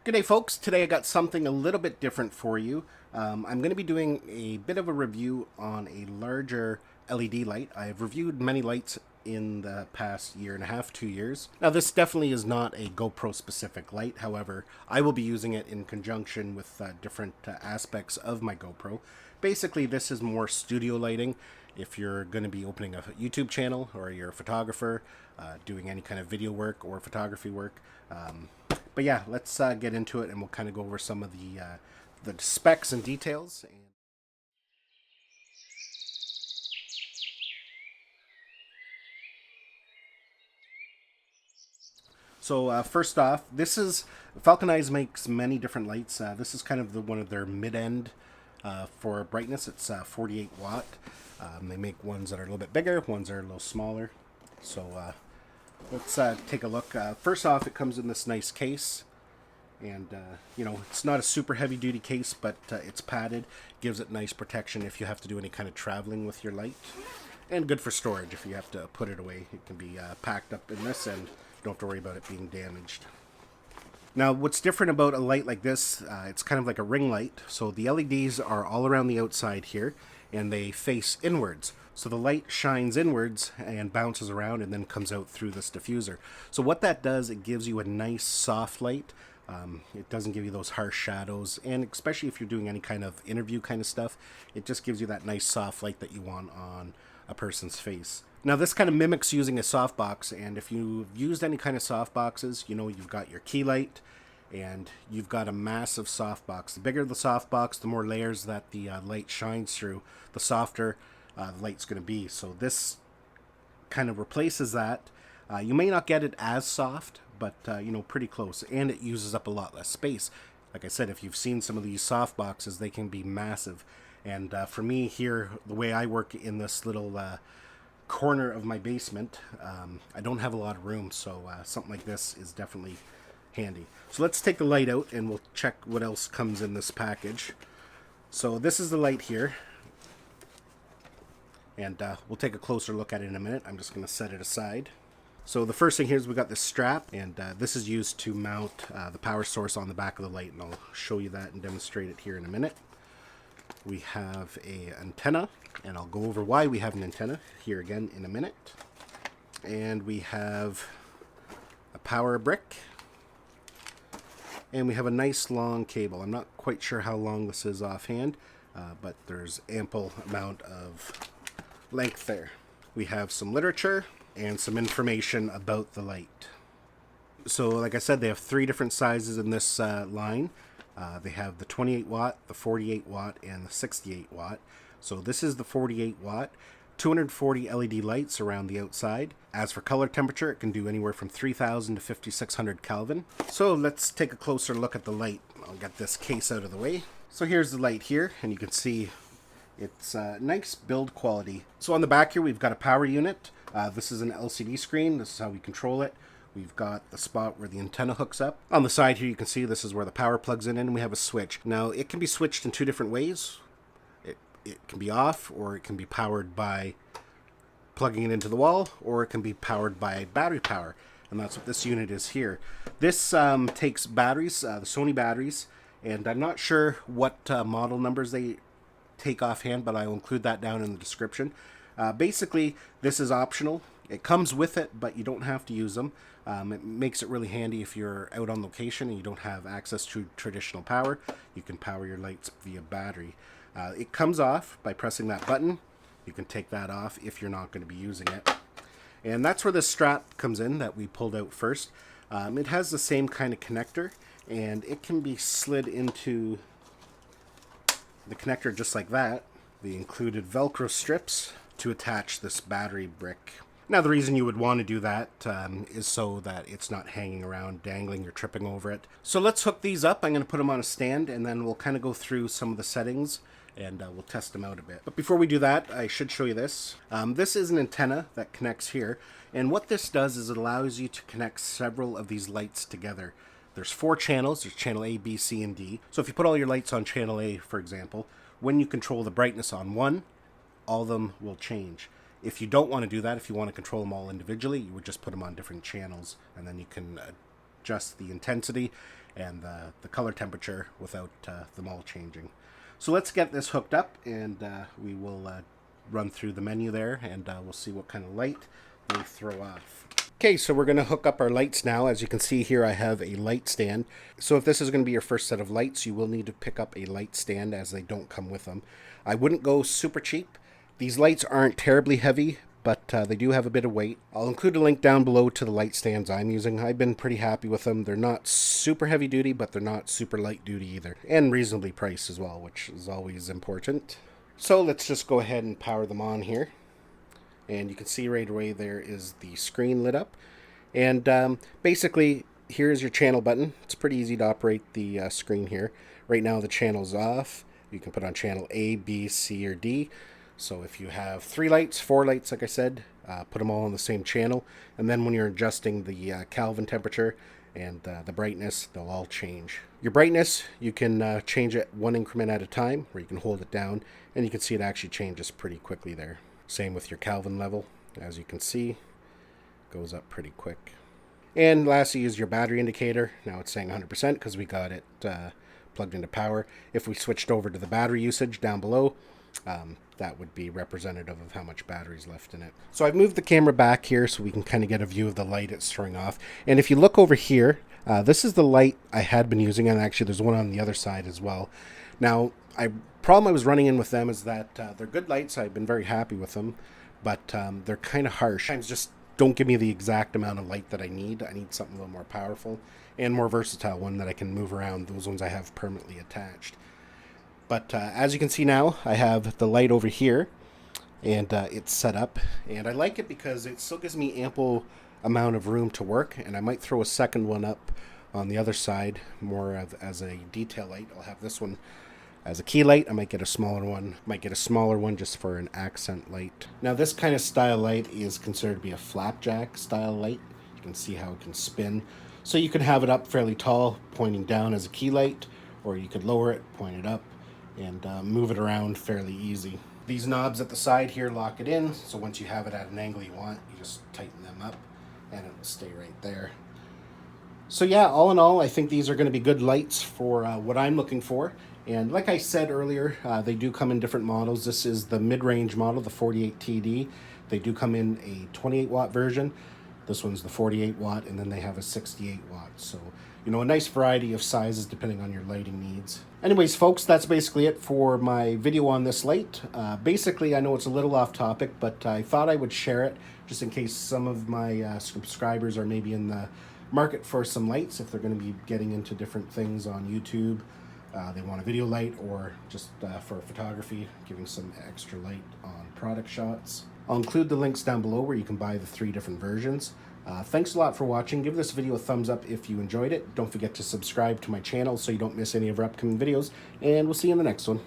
G'day folks, today I got something a little bit different for you. I'm going to be doing a bit of a review on a larger LED light. I've reviewed many lights in the past year and a half, 2 years. Now this definitely is not a GoPro specific light, however, I will be using it in conjunction with different aspects of my GoPro. Basically this is more studio lighting. If you're going to be opening a YouTube channel or you're a photographer, doing any kind of video work or photography work. But yeah, let's get into it and we'll kind of go over some of the specs and details. So first off, this is FalconEyes makes many different lights. This is kind of one of their mid-end for brightness. It's 48 watt. They make ones that are a little bit bigger, ones that are a little smaller. So let's take a look. First off, it comes in this nice case. And, it's not a super heavy duty case, but it's padded. Gives it nice protection if you have to do any kind of traveling with your light. And good for storage if you have to put it away. It can be packed up in this and you don't have to worry about it being damaged. Now, what's different about a light like this, it's kind of like a ring light. So the LEDs are all around the outside here and they face inwards. So the light shines inwards and bounces around and then comes out through this diffuser. So what that does, it gives you a nice soft light. It doesn't give you those harsh shadows, and especially if you're doing any kind of interview kind of stuff, it just gives you that nice soft light that you want on a person's face. Now this kind of mimics using a softbox, and if you've used any kind of softboxes, you've got your key light and you've got a massive softbox. The bigger the softbox, the more layers that the light shines through, the softer the light's going to be. So this kind of replaces that. You may not get it as soft, but pretty close, and it uses up a lot less space. Like I said, if you've seen some of these soft boxes, they can be massive. And for me here, the way I work in this little corner of my basement, I don't have a lot of room, so something like this is definitely handy. So let's take the light out and we'll check what else comes in this package. So this is the light here, and we'll take a closer look at it in a minute. I'm just going to set it aside. So the first thing here is we got this strap, and this is used to mount the power source on the back of the light, and I'll show you that and demonstrate it here in a minute. We have an antenna, and I'll go over why we have an antenna here again in a minute. And we have a power brick, and we have a nice long cable. I'm not quite sure how long this is offhand, but there's ample amount of length there. We have some literature and some information about the light. So like I said, they have 3 different sizes in this line. They have the 28 watt, the 48 watt, and the 68 watt. So this is the 48 watt, 240 LED lights around the outside. As for color temperature, it can do anywhere from 3000 to 5600 Kelvin. So let's take a closer look at the light. I'll get this case out of the way. So here's the light here, and you can see it's nice build quality. So on the back here, we've got a power unit. This is an LCD screen. This is how we control it. We've got the spot where the antenna hooks up. On the side here, you can see this is where the power plugs in, and we have a switch. Now, it can be switched in 2 different ways. It can be off, or it can be powered by plugging it into the wall, or it can be powered by battery power. And that's what this unit is here. This takes batteries, the Sony batteries, and I'm not sure what model numbers they take offhand, but I'll include that down in the description. Basically, this is optional. It comes with it, but you don't have to use them. It makes it really handy if you're out on location and you don't have access to traditional power. You can power your lights via battery. It comes off by pressing that button. You can take that off if you're not going to be using it. And that's where the strap comes in that we pulled out first. It has the same kind of connector, and it can be slid into the connector just like that. The included Velcro strips to attach this battery brick. Now the reason you would want to do that is so that it's not hanging around, dangling, or tripping over it. So let's hook these up. I'm going to put them on a stand, and then we'll kind of go through some of the settings and we'll test them out a bit. But before we do that, I should show you this. This is an antenna that connects here, and what this does is it allows you to connect several of these lights together. There's 4 channels. There's channel A, B, C, and D. So if you put all your lights on channel A, for example, when you control the brightness on one, all of them will change. If you don't want to do that, if you want to control them all individually, you would just put them on different channels, and then you can adjust the intensity and the color temperature without them all changing. So let's get this hooked up, and we will run through the menu there, and we'll see what kind of light they throw off. Okay, so we're going to hook up our lights now. As you can see here, I have a light stand. So if this is going to be your first set of lights, you will need to pick up a light stand, as they don't come with them. I wouldn't go super cheap. These lights aren't terribly heavy, but they do have a bit of weight. I'll include a link down below to the light stands I'm using. I've been pretty happy with them. They're not super heavy duty, but they're not super light duty either. And reasonably priced as well, which is always important. So let's just go ahead and power them on here. And you can see right away there is the screen lit up. And basically, here's your channel button. It's pretty easy to operate the screen here. Right now the channel's off. You can put on channel A, B, C, or D. So if you have 3 lights, 4 lights, like I said, put them all on the same channel. And then when you're adjusting the Kelvin temperature and the brightness, they'll all change. Your brightness, you can change it 1 increment at a time, or you can hold it down. And you can see it actually changes pretty quickly there. Same with your Kelvin level. As you can see, goes up pretty quick. And lastly is your battery indicator. Now it's saying 100% because we got it plugged into power. If we switched over to the battery usage down below, that would be representative of how much battery is left in it. So I've moved the camera back here so we can kind of get a view of the light it's throwing off. And if you look over here, this is the light I had been using, and actually there's one on the other side as well. Now, problem I was running in with them is that they're good lights. I've been very happy with them, but they're kind of harsh. Sometimes just don't give me the exact amount of light that I need. I need something a little more powerful and more versatile, one that I can move around. Those ones I have permanently attached. But as you can see now, I have the light over here, and it's set up. And I like it because it still gives me ample amount of room to work, and I might throw a second one up on the other side, more as a detail light. I'll have this one as a key light. I might get a smaller one just for an accent light. Now this kind of style light is considered to be a flapjack style light. You can see how it can spin. So you can have it up fairly tall, pointing down as a key light, or you could lower it, point it up, and move it around fairly easy. These knobs at the side here lock it in, so once you have it at an angle you want, you just tighten them up and it'll stay right there. So yeah, all in all, I think these are going to be good lights for what I'm looking for. And like I said earlier, they do come in different models. This is the mid-range model, the 48TD. They do come in a 28 watt version. This one's the 48 watt, and then they have a 68 watt. So, you know, a nice variety of sizes depending on your lighting needs. Anyways, folks, that's basically it for my video on this light. Basically, I know it's a little off topic, but I thought I would share it just in case some of my subscribers are maybe in the market for some lights, if they're going to be getting into different things on YouTube. They want a video light, or just for photography, giving some extra light on product shots. I'll include the links down below where you can buy the 3 different versions. Thanks a lot for watching. Give this video a thumbs up if you enjoyed it. Don't forget to subscribe to my channel so you don't miss any of our upcoming videos, and we'll see you in the next one.